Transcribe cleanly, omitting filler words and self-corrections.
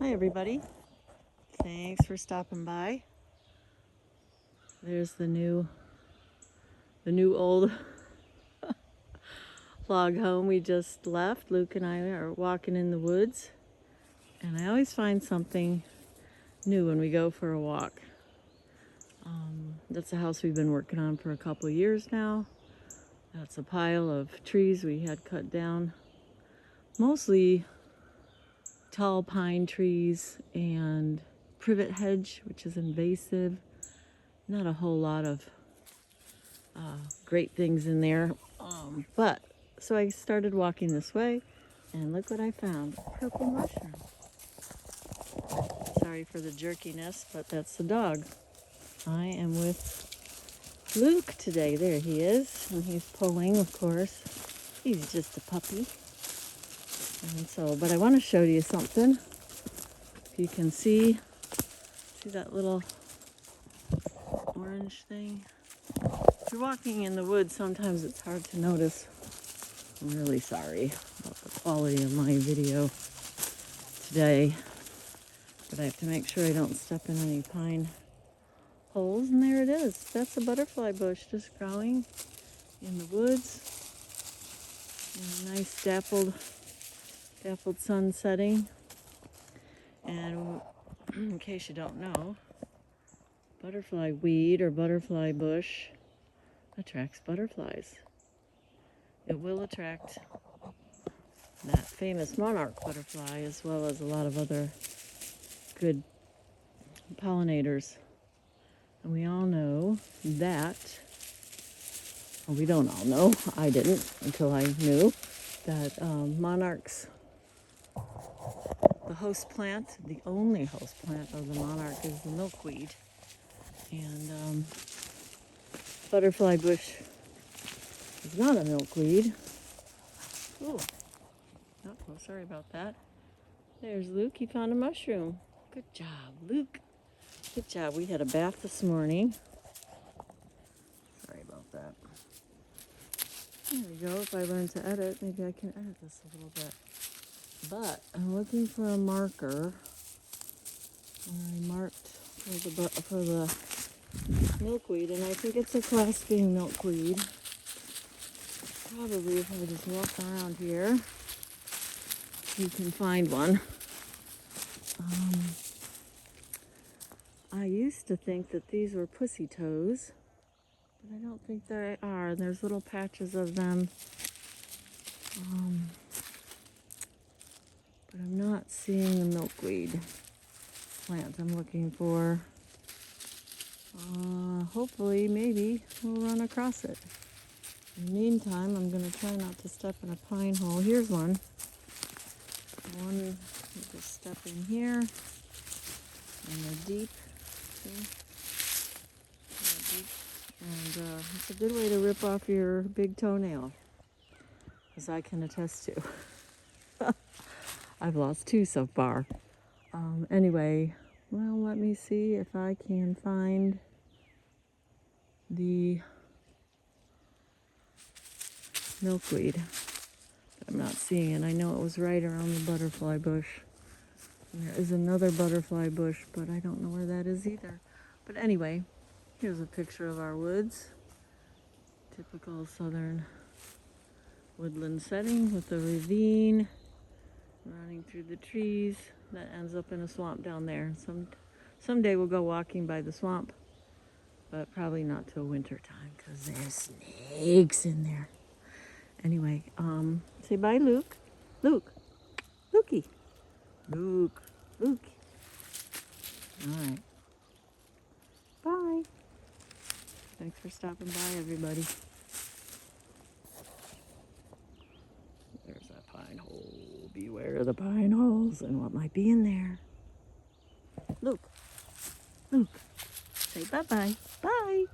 Hi everybody, thanks for stopping by. There's the new old log home we just left. Luke and I are walking in the woods, and I always find something new when we go for a walk. That's a house we've been working on for a couple of years now. That's a pile of trees we had cut down, mostly tall pine trees and privet hedge, which is invasive. Not a whole lot of great things in there, but so I started walking this way, and look what I found: purple mushroom. Sorry for the jerkiness, but that's the dog. I am with Luke today. There he is, and he's pulling, of course. He's just a puppy. And so, but I want to show you something. If you can see that little orange thing? If you're walking in the woods, sometimes it's hard to notice. I'm really sorry about the quality of my video today, but I have to make sure I don't step in any pine holes. And there it is. That's a butterfly bush just growing in the woods in a nice dappled sun setting. And in case you don't know, butterfly weed or butterfly bush attracts butterflies. It will attract that famous monarch butterfly, as well as a lot of other good pollinators. And we all know that, well, we don't all know, I didn't until I knew, that monarchs, the host plant, the only host plant of the monarch is the milkweed. And butterfly bush is not a milkweed. Ooh. Oh, sorry about that. There's Luke. He found a mushroom. Good job, Luke. Good job. We had a bath this morning. Sorry about that. There we go. If I learn to edit, maybe I can edit this a little bit. But I'm looking for a marker. I marked for the milkweed, and I think it's a clasping milkweed. Probably if I just walk around here, you can find one. I used to think that these were pussy toes, but I don't think they are. There's little patches of them. But I'm not seeing the milkweed plant I'm looking for. Hopefully, maybe we'll run across it. In the meantime, I'm going to try not to step in a pine hole. Here's one. You just step in here, and they're deep. See? They're deep. And it's a good way to rip off your big toenail, as I can attest to. I've lost 2 so far. Anyway, well, let me see if I can find the milkweed. But I'm not seeing it. I know it was right around the butterfly bush. And there is another butterfly bush, but I don't know where that is either. But anyway, here's a picture of our woods. Typical southern woodland setting with a ravine running through the trees that ends up in a swamp down there. Someday we'll go walking by the swamp, but probably not till winter time because there's snakes in there. Anyway, say bye, Luke. Luke. Lukey. Luke. Luke. All right. Bye. Thanks for stopping by, everybody. There's that pine hole. Beware of the pine holes and what might be in there. Luke. Luke. Say bye-bye. Bye.